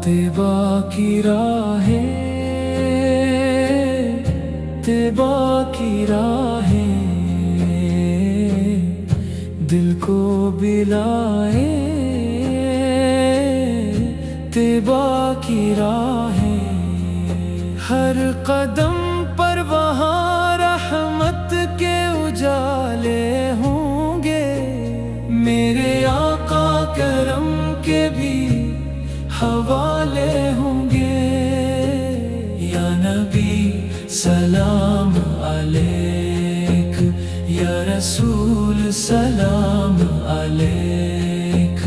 طیبہ کی راہیں، طیبہ کی راہیں دل کو بلائے، طیبہ کی راہیں ہر قدم پر وہاں رحمت کے اجالے ہوں گے، میرے آقا کرم کے بھی حوالے ہوں گے۔ یا نبی سلام علیک، یا رسول سلام علیک،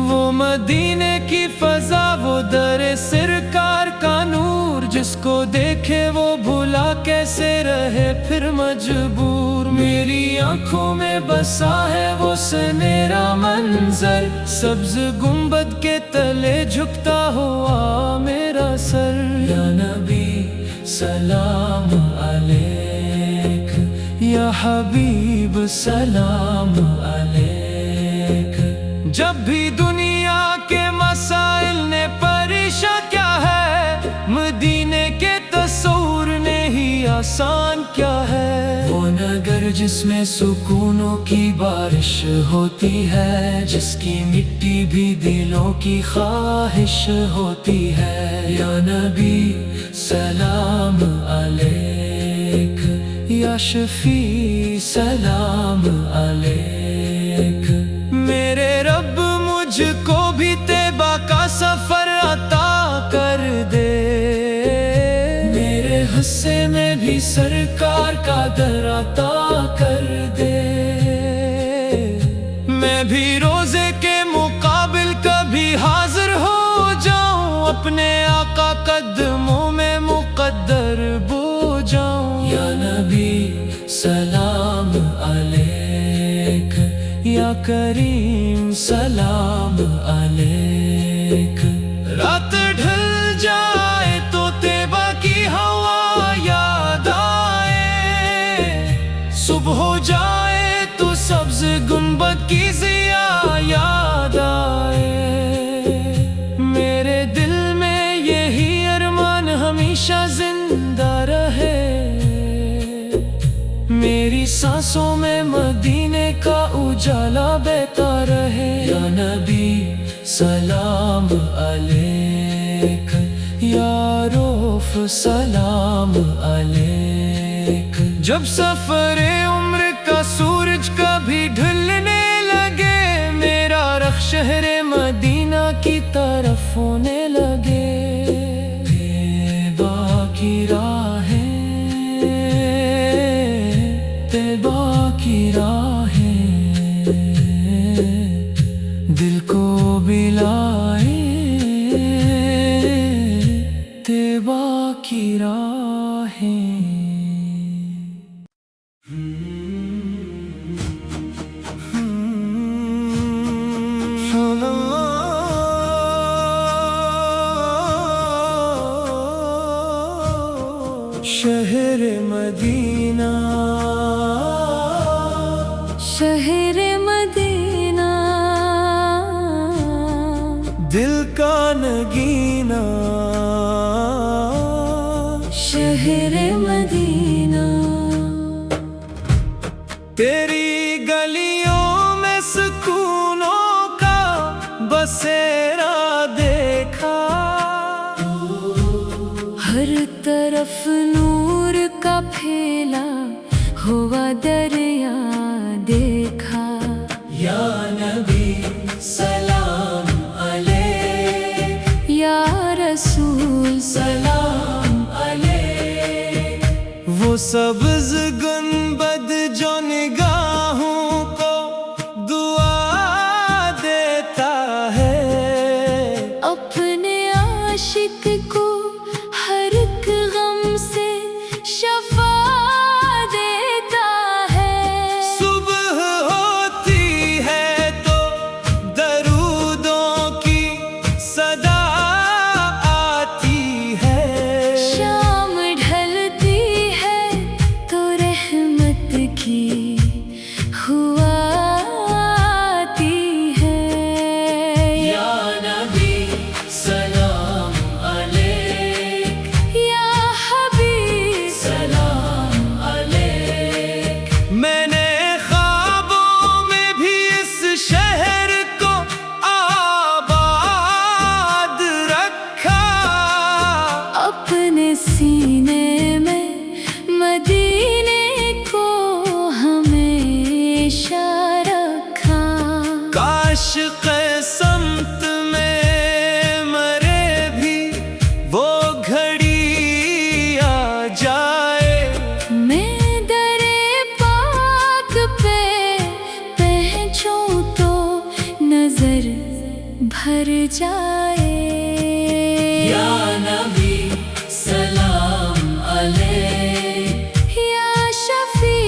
وہ مدینے کی فضا، وہ در سرکار کا نور، جس کو دیکھے وہ بھلا کیسے رہے پھر مجبور، میری آنکھوں میں بسا ہے وہ سنیرا منظر، سبز گنبد کے تلے جھکتا ہوا میرا سر۔ یا نبی سلام علیک، یا حبیب سلام علیک، جب بھی دنیا کے مسائل نے پریشان کیا ہے، مدینے کے تصور نے ہی آسان کیا ہے، وہ نگر جس میں سکونوں کی بارش ہوتی ہے، جس کی مٹی بھی دلوں کی خواہش ہوتی ہے۔ یا نبی سلام علیک، یا شفیع سلام علیک، میرے رب مجھ کو بھی طیبہ کا سفر عطا کر دے، میرے حصے میں بھی سرکار کا در عطا کر دے، میں بھی روزے کے مقابل کبھی حاضر ہو جاؤں، اپنے آقا قدموں میں مقدر بو جاؤں۔ یا نبی سلام علیک، یا کریم سلام علیک، رات ڈھل جائے تو طیبہ کی ہوا یاد آئے، صبح ہو جائے تو سبز گنبد کی ضیاء یاد آئے، میرے دل میں یہی ارمان ہمیشہ زندہ رہے، میری سانسوں میں مدینے کا اجالا بہتا رہے۔ یا نبی سلام علیک، یا رؤوف سلام علیک، جب سفر عمر کا سورج کبھی ڈھلنے لگے، میرا رخ شہر مدینہ کی طرف ہونے لگے، طیبہ کی راہیں، طیبہ کی راہیں دل کو بلائے، طیبہ کی راہیں۔ شہر مدینہ، شہر مدینہ، دل کا نگینہ، شہر مدینہ، تیری گلیوں میں سکونوں کا بسیرا دیکھا، ہر طرف نور کا پھیلا ہوا دریا دیکھا۔ یا نبی سلام علیک، یا رسول سلام علیک، وہ سبز گنبد جو نگاہوں کو دعا دیتا ہے، اپنے عاشق کو ہر ایک غم سے شفا دیتا ہے، صبح ہوتی ہے تو درودوں کی صدا آتی ہے، شام ڈھلتی जाए। या नबी सलाम अलैक, या शफी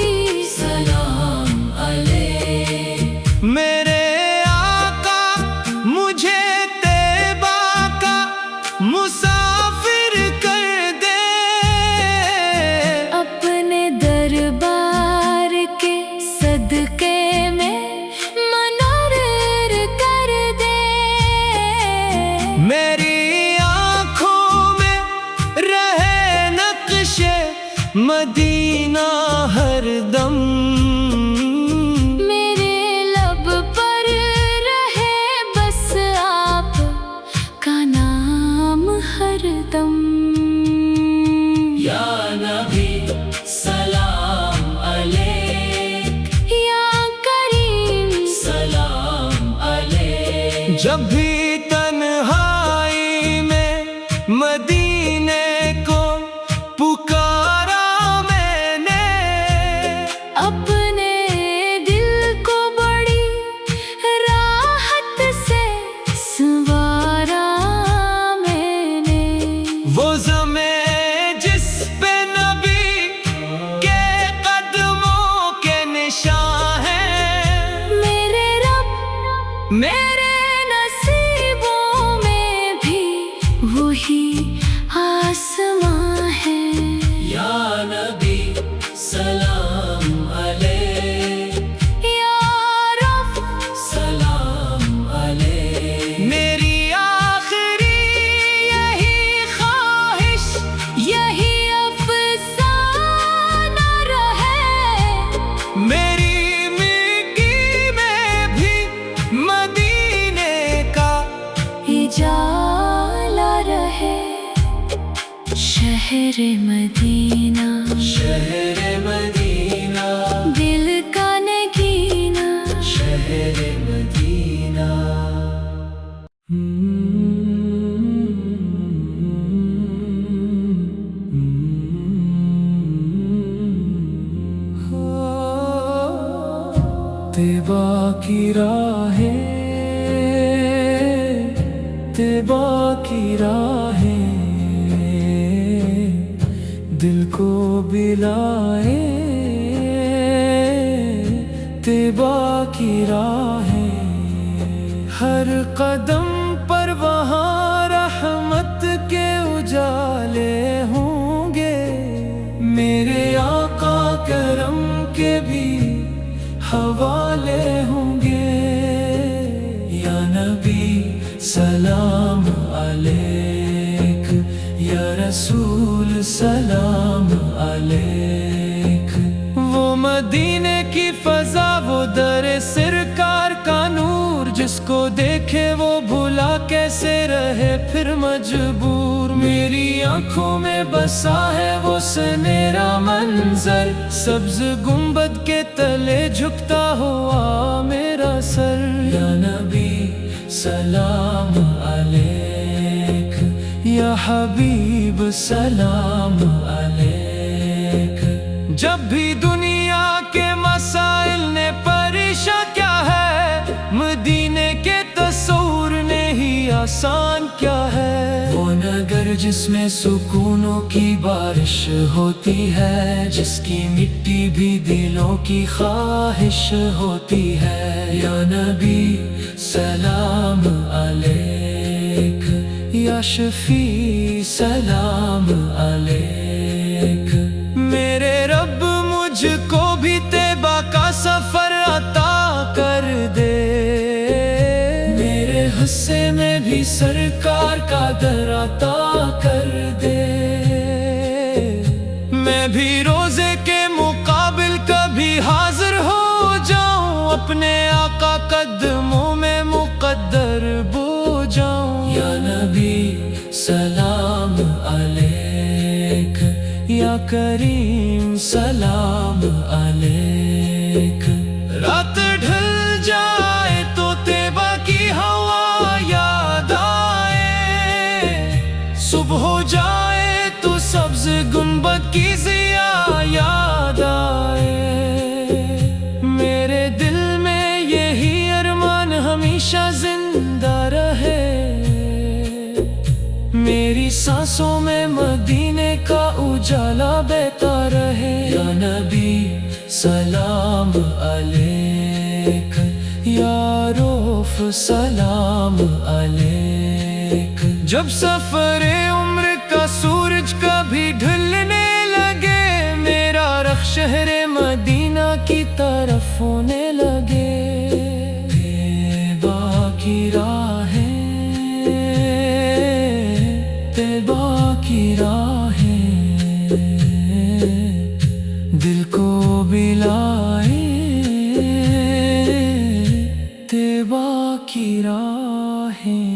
सलाम अलैक। मेरे आका मुझे तैबा का मुसाफिर कर दे, अपने दरबार के सदके में मुनव्वर कर दे। मेरी आँखों में रहे नक्शे मदीना हरदम, मेरे लब पर रहे बस आप का नाम हरदम। या नबी सलाम अलैक, या करीम सलाम अलैक। जब भी तन्हाई में मदीने को पुकारा मैंने, अपने दिल को बड़ी राहत से संवारा मैंने। वो ज़मे जिस पे नबी के कदमों के निशान हैं, मेरे रब मेरे नसीबों में भी वही आसमां है। या नबी सलाम अलैक, या रब सलाम अलैक। मेरी आखिरी यही ख्वाहिश, यही अफसाना रहे, मेरी मिट्टी में भी मदीने का उजाला रहे। शहर मदीना शहर मदीना, दिल का नगीना। शहर मदीना। तैबा की राहें, तैबा की राहें, दिल को बिलाए। तैबा की राहें, हर कदम पर वहाँ रहमत के उजाले होंगे। मेरे आका करम के भी हवाले होंगे। या नबी सलाम अलैक, या रसूल सलाम अलैक। वो मदीने की फजा, वो दरे सरकार का नूर, जिसको देखे वो भूला कैसे रहे फिर मजबूर। मेरी आंखों में बसा है वो सनेरा मंजर, सब्ज गुंबद के तले झुकता हुआ मेरा सर। या नबी सलाम अलैक, या हबीब सलाम अलैक। जब भी दुनिया के मसाइल ने परेशान क्या है, मदीने के तस्वुर ने ही आसान क्या है। वो नगर जिसमें सुकूनों की बारिश होती है, जिसकी मिट्टी भी दिलों की ख्वाहिश होती है। या नबी सलाम अलैक, या शफी सलाम अलैक। मेरे रब मुझको भी तैबा का सफर अता कर दे, मेरे हिस्से में भी सरकार का दर अता कर दे। मैं भी रोजे के मुकाबिल कभी हाजिर हो जाऊं, अपने आका कदमों में मुकद्दर बो जाऊं। या नबी सलाम अलैक, या करीम सलाम अलैक। रात ढल जाए तो तैबा की हवा याद आए, सुबह हो जाए तो सब्ज गुंबद की ज़िया याद आए। मेरे दिल में यही अरमान हमेशा जिंदा रहे। का उजाला बहता रहे। या नबी सलाम अलैक, या रऊफ सलाम अलैक। जब सफरे उम्र का सूरज कभी ढलने लगे, मेरा रख शहरे मदीना की तरफ होने लगे। तैबा की राहें, तैबा की राहें दिल को बिलाए, तैबा की राहें।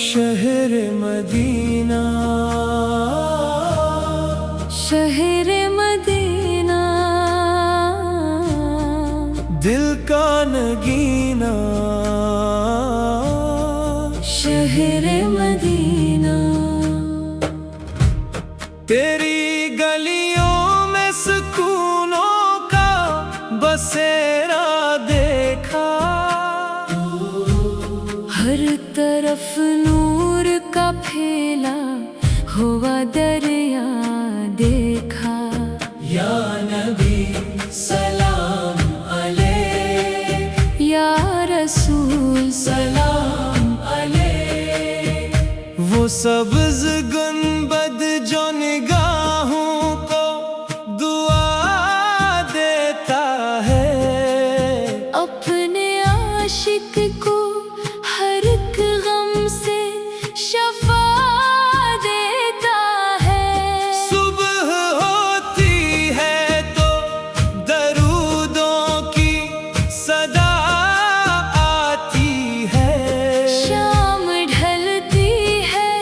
शहर मदीना, शहर मदीना, दिल का नगीना। शहर मदीना, तेरी गलियों में सुकूनों का बसेरा देखा। हर तरफ नूर का फैला हुआ दरिया देखा। या नबी सलाम अलैक, या रसूल सलाम अलैक। वो सब्ज गुंबद जो निगाहों को दुआ देता है। अपने आशिक को हर एक गम से शफा देता है। सुबह होती है तो दरूदों की सदा आती है। शाम ढलती है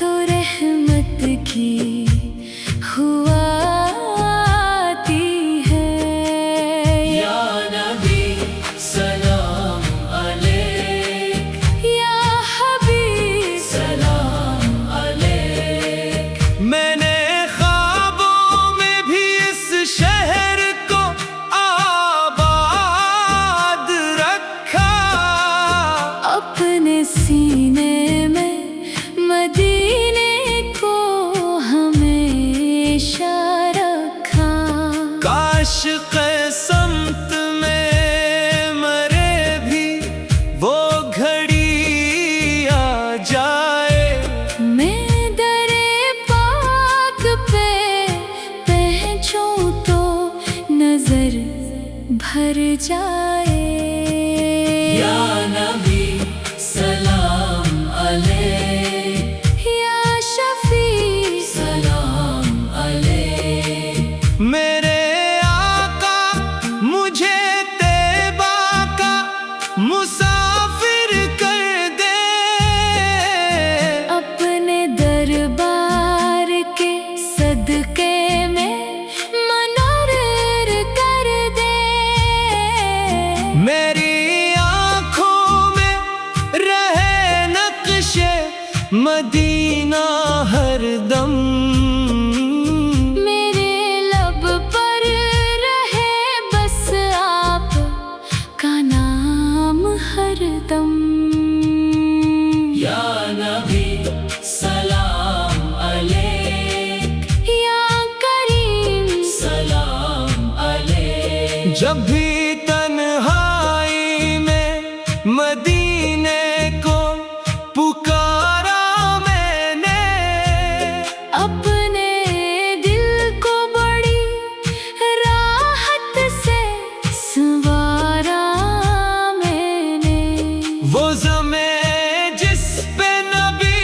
तो रहमत की हुआ आती है। या नबी सलाम अलैक, या हबीब सलाम अलैक। मैंने ख्वाबों में भी इस शहर को आबाद रखा। अपने सीने में मदीने को हमेशा रखा। काश क़िस्मत में मरे भी वो घड़ी आ जाए। मैं दरे पाक पे पहुंचूं तो नजर भर जाए। या नबी सलाम अलैक, या शफी सलाम अलैक। मेरे आका मुझे तैबा का मुसाफिर कर दे। अपने दरबार के सदके में मनोरर कर दे। मेरी आँखों में रहे नक्शे मदीना हरदम। मेरे लब पर रहे बस आप का नाम हरदम। या नबी सलाम अलैक, या करीम सलाम अलैक। जब भी तन्हाई में मदीने को पुकारा मैंने, अपने दिल को बड़ी राहत से संवारा मैंने। वो ज़मे जिस पे नबी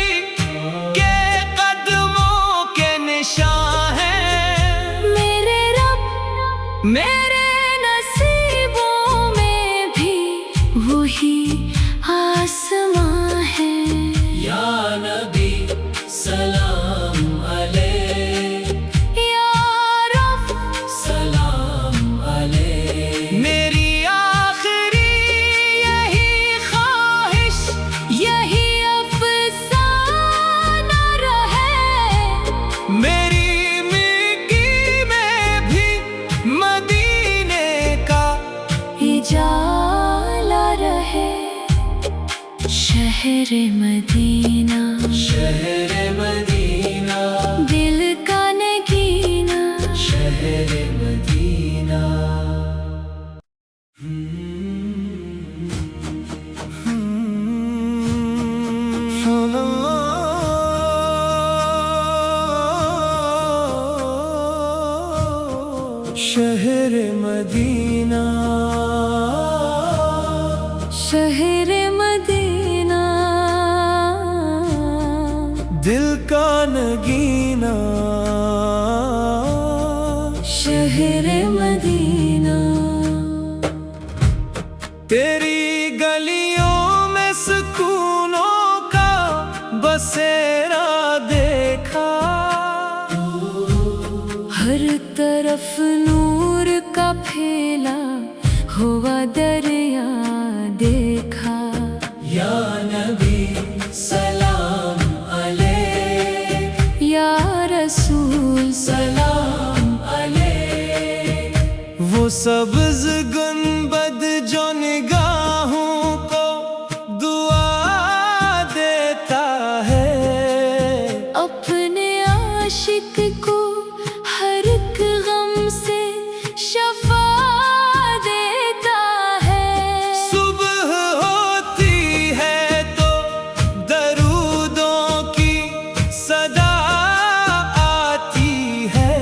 के कदमों के निशान हैं। मेरे रब मेरे नसीबों में भी वही आसमां है। या नबी सलाम अलैक, या रब सलाम अलैक। मेरी आखिरी यही ख्वाहिश, यही अफसाना रहे। मेरी मिट्टी शहर मदीना, शहर मदीना, दिल का नगीना, शहर मदीना। शहर मदीना, शहर मदीना, दिल का नगीना, शहर मदीना। तेरी गलियों में सुकूनों का बसेरा देखा, हर तरफ नूर का फैला हुआ दरिया देखा। या नबी सलाम अलैक, या रसूल सलाम अलैक। वो सब्ज गुंबद जो निगाहों को दुआ देता है, अपने आशिक को हर एक गम से शफा देता है। सुबह होती है तो दरूदों की सदा आती है,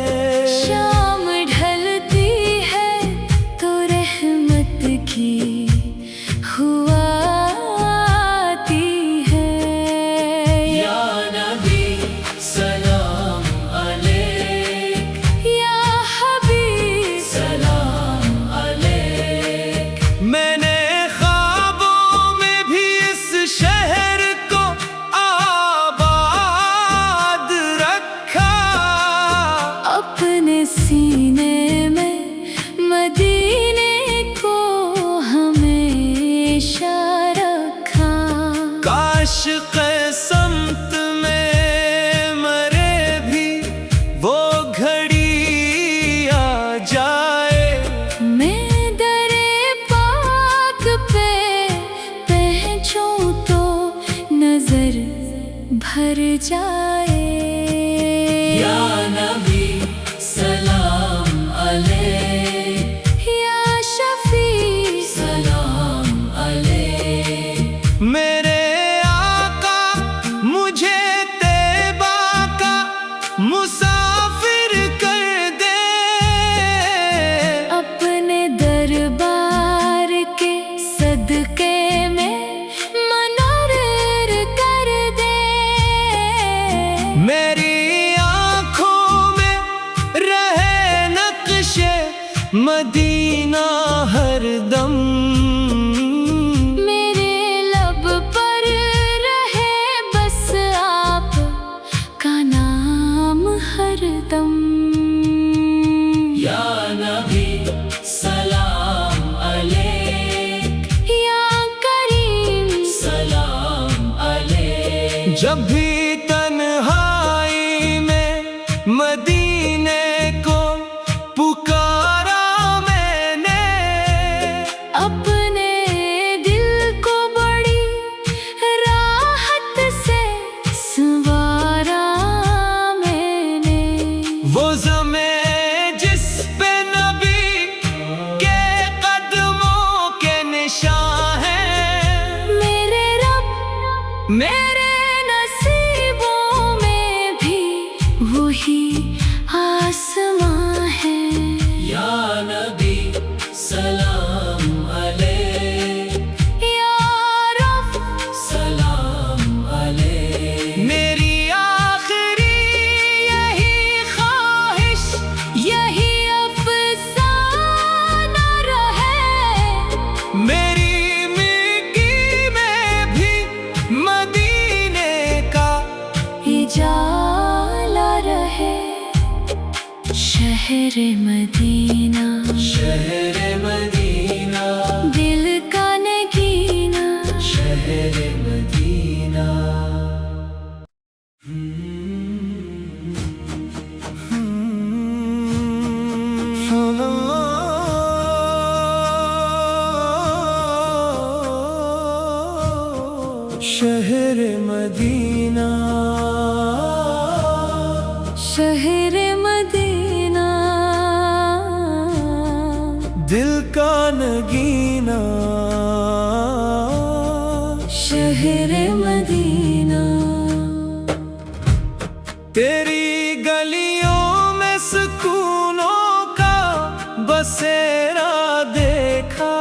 शाम ढलती है तो रहमत की हुआ आती है। या नबी सलाम अलैक, या हबीब सलाम अलैक। मैंने ख्वाबों में भी इस शहर को आबाद रखा, अपने सीने में मदीने को हमेशा रखा। काश क़समत में मरे भी वो घड़ी आ जाए, मैं दरे पाक पे पहुंचूं तो नजर भर जाए। या नबी सलाम अलैक, या शफी सलाम अलैक। मेरे आका मुझे तैबा का मुसाफिर कर दे, अपने दरबार के सदके में मनोरर कर दे। मेरी आँखों में रहे नक्शे मदीना हरदम, मेरे लब पर रहे बस आप का नाम हरदम। या नबी सलाम अलैक, या करीम सलाम अलैक। जब भी तन्हाई में मदीने को पुकारा मैंने, अपने दिल को बड़ी राहत से संवारा मैंने। वो ज़मे जिस पे नबी के कदमों के निशान हैं, मेरे रब मेरे नसीबों में भी वही आसमां है। या नबी सलाम अलैक, या रब सलाम अलैक। मेरी आखिरी यही ख्वाहिश, यही अफसाना रहे, मेरी मिट्टी में भी मदीने का उजाला रहे। शहर मदीना, शहर मदीना, दिल का नगीना, शहर मदीना। شہر مدینہ شہر مدینہ دل کا نگینہ شہر مدینہ تیری گلیوں میں سکونوں کا بسیرا دیکھا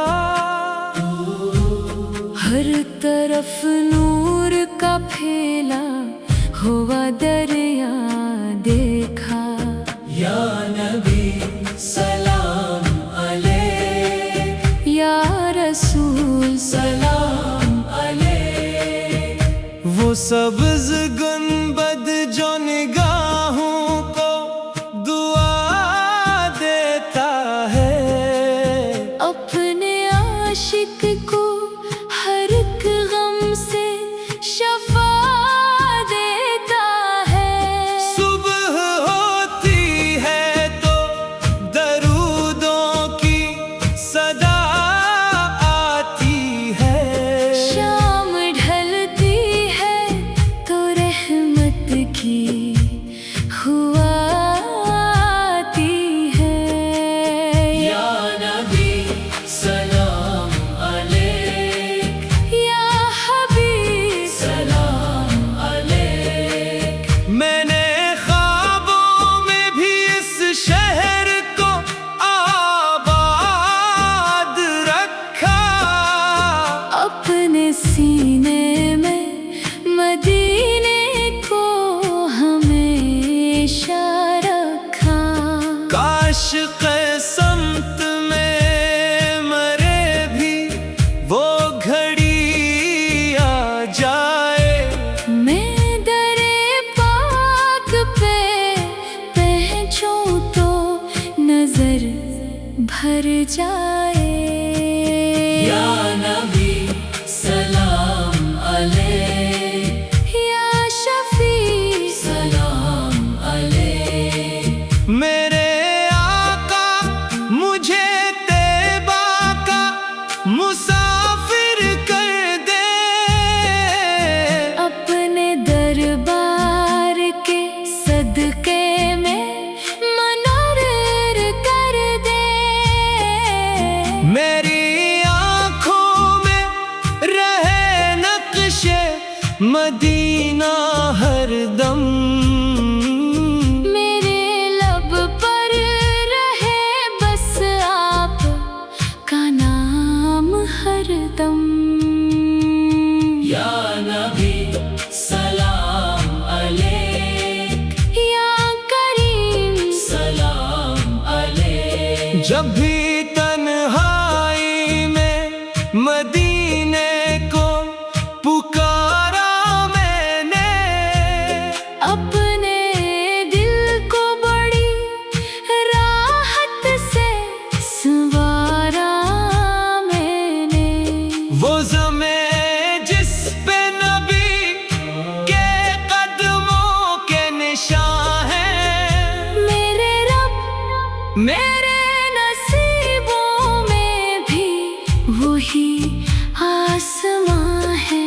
ہر طرف نور کا پھیلا ہوا دریا دیکھا یا نبی سلام علیک یا رسول سلام علیک وہ سبز گنبد جو نگاہوں کو دعا دیتا ہے اپنے عاشق کو ہر ایک غم سے شفا دیتا ہے صبح ہوتی ہے تو درودوں کی صدا آتی ہے شام ڈھلتی ہے تو رحمت کی ہوا آتی ہے یا نبی سلام علیک یا حبیب سلام علیک میں نے خوابوں میں بھی اس شہر کو آباد رکھا اپنے سینے میں مدینے کو ہمیشہ رکھا کاش سمت میں مرے بھی وہ گھڑی آ جائے میں در پاک پہ پہنچوں تو نظر بھر جائے یا نبی سلام علیک یا شفیع سلام علیک میرے آقا مجھے طیبہ کا مسافر کر دے اپنے دربار کے صدقے میں منور کر دے میری آنکھوں میں رہے نقش مدینہ ہر دم میرے لب پر رہے بس آپ کا نام ہر دم یا نبی سلام علیک یا کریم سلام علیک جب بھی تنہائی میں مدینے کو پکارا میں نے اپنے دل کو بڑی راحت سے سنوارا میں نے وہ زمین جس پہ نبی کے قدموں کے نشان ہیں میرے رب میرے نصیبوں میں بھی وہی آسماں ہے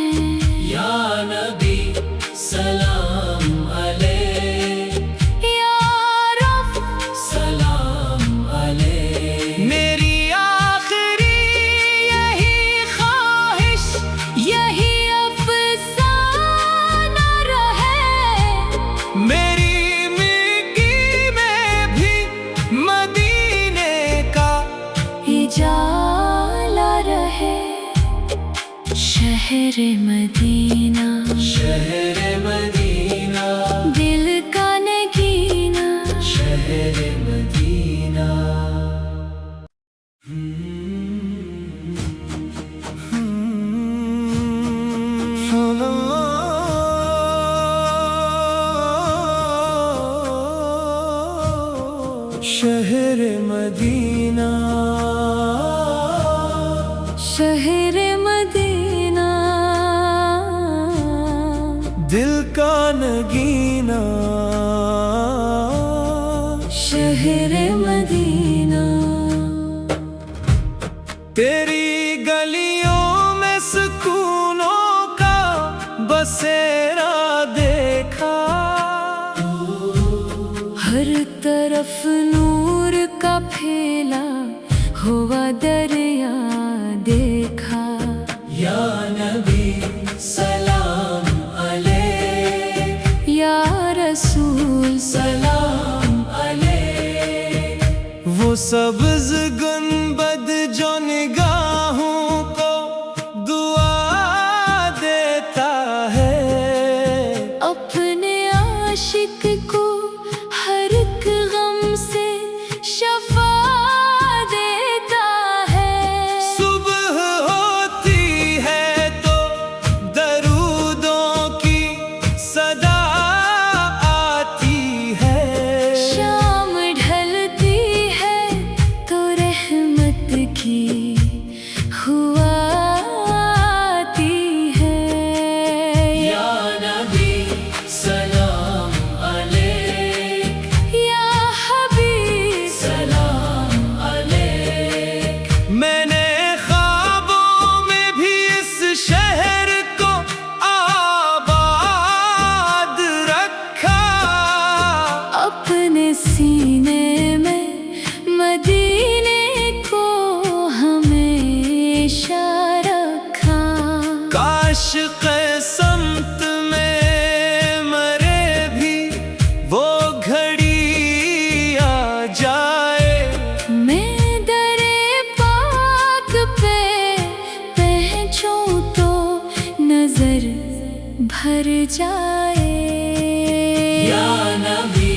یا نبی سلام علیک یا رب سلام علیک میری آخری یہی خواہش یہی افسانہ رہے میری مٹی میں بھی مدینے کا اجالا رہے شہر مدینہ شہر مدینہ دل کا نگینہ شہر مدینہ شہر مدینہ شہر مدینہ دل کا نگینہ شہر مدینہ تیری گلیوں میں سکونوں کا हुआ दरिया देखा। या नबी सलाम अलैक, या रसूल सलाम अलैक। वो सब्ज गुंबद जो निगाहों को दुआ देता है, अपने आशिक को हर एक गम से शफा देता है। सुबह होती है तो दरूदों की सदा आती है, शाम ढलती है तो रहमत की हुआ आती है। या नबी सलाम अलैक, या हबीब सलाम अलैक। मैंने ख्वाबों में भी इस शहर को आबाद रखा, अपने सीने में मदीने को हमेशा रखा। काश क़िस्मत में मरे भी वो घड़ी आ जाए, मैं दरे पाक पे पहुंचूं तो नजर भर जाए। या नबी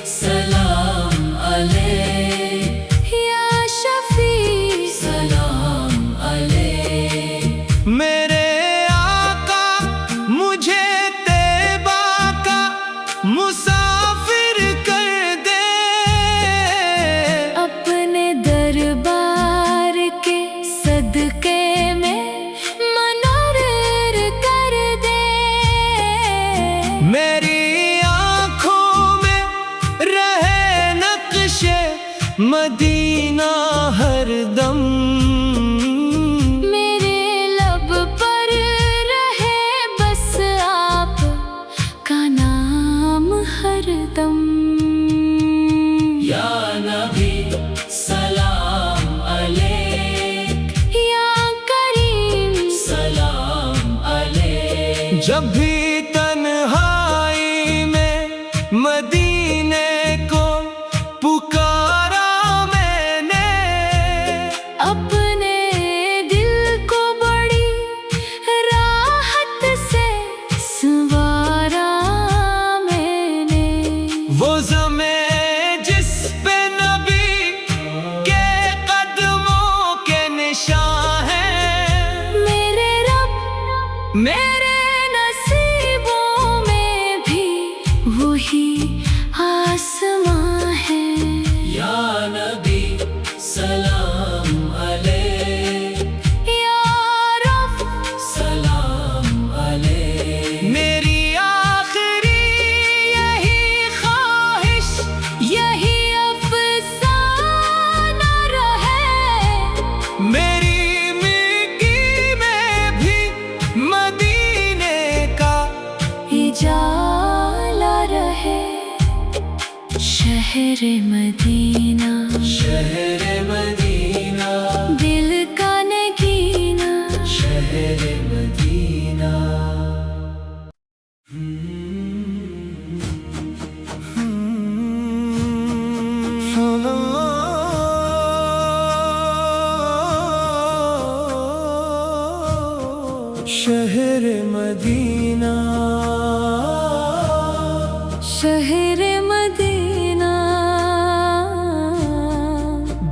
सलाम अलैक, या शफी सलाम अलैक। मेरे आका मुझे तैबा का मुसाफिर कर दे, अपने दरबार के सदके में मनोर कर दे। मेरी आँखों में रहे नक्शे मदीना हरदम, मेरे लब पर रहे बस आप का नाम हरदम। या नबी सलाम अलैक, या करीम सलाम अलैक। जब भी तन्हाई में मदीने को पुकारा मैंने, अपने दिल को बड़ी राहत से संवारा मैंने। वो ज़मे जिस पे नबी के कदमों के निशान हैं, मेरे रब मेरे नसीबों में भी वही आसमां है। या नबी सलाम अलैक, या रब सलाम अलैक। मेरी आखिरी यही ख्वाहिश, यही अफसाना रहे, मेरी मिट्टी में भी मदीने का इजाला रहे। शहर मदीना शहर मदीना, दिल का नगीना। शहर मदीना। शहर मदीना, शहर मदीना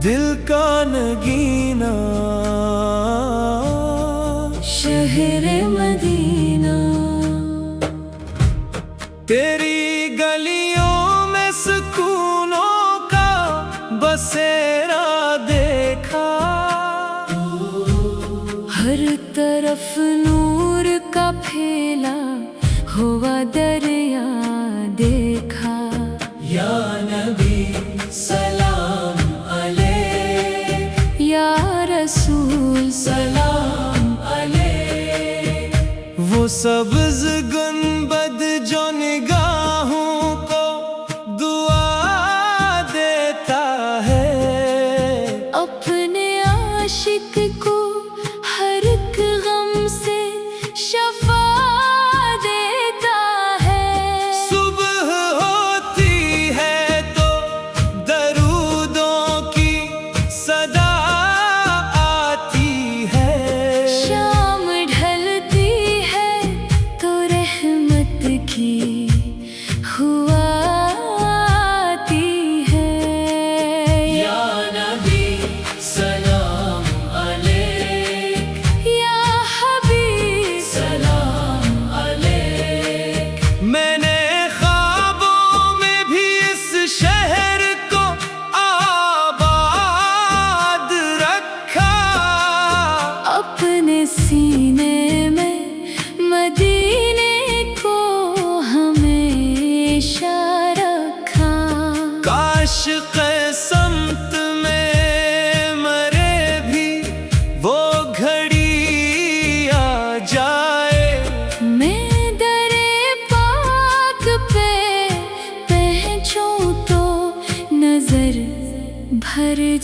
दिल का नगीना। शहर मदीना तेरी गलियों में सुकूनों का बसेरा देखा, हर तरफ नूर का फैला हुआ दरिया देखा। या नबी सलाम अलैक, या रसूल सलाम अलैक। वो सब्ज गुंबद जो निगाहों को दुआ देता है, अपने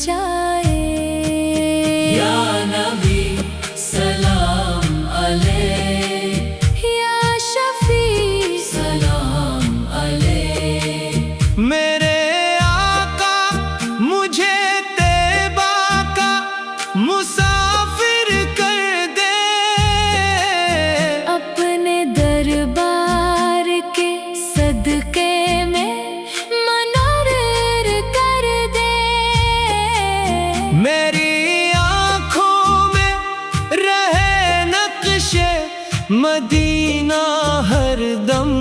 جائے. یا نبی سلام علیک، یا شفیع سلام علیک. میرے آقا مجھے طیبہ کا مسافر کر دے، اپنے دربار کے صدقے میں منور کر دے. میری آنکھوں میں رہے نقش مدینہ ہر دم.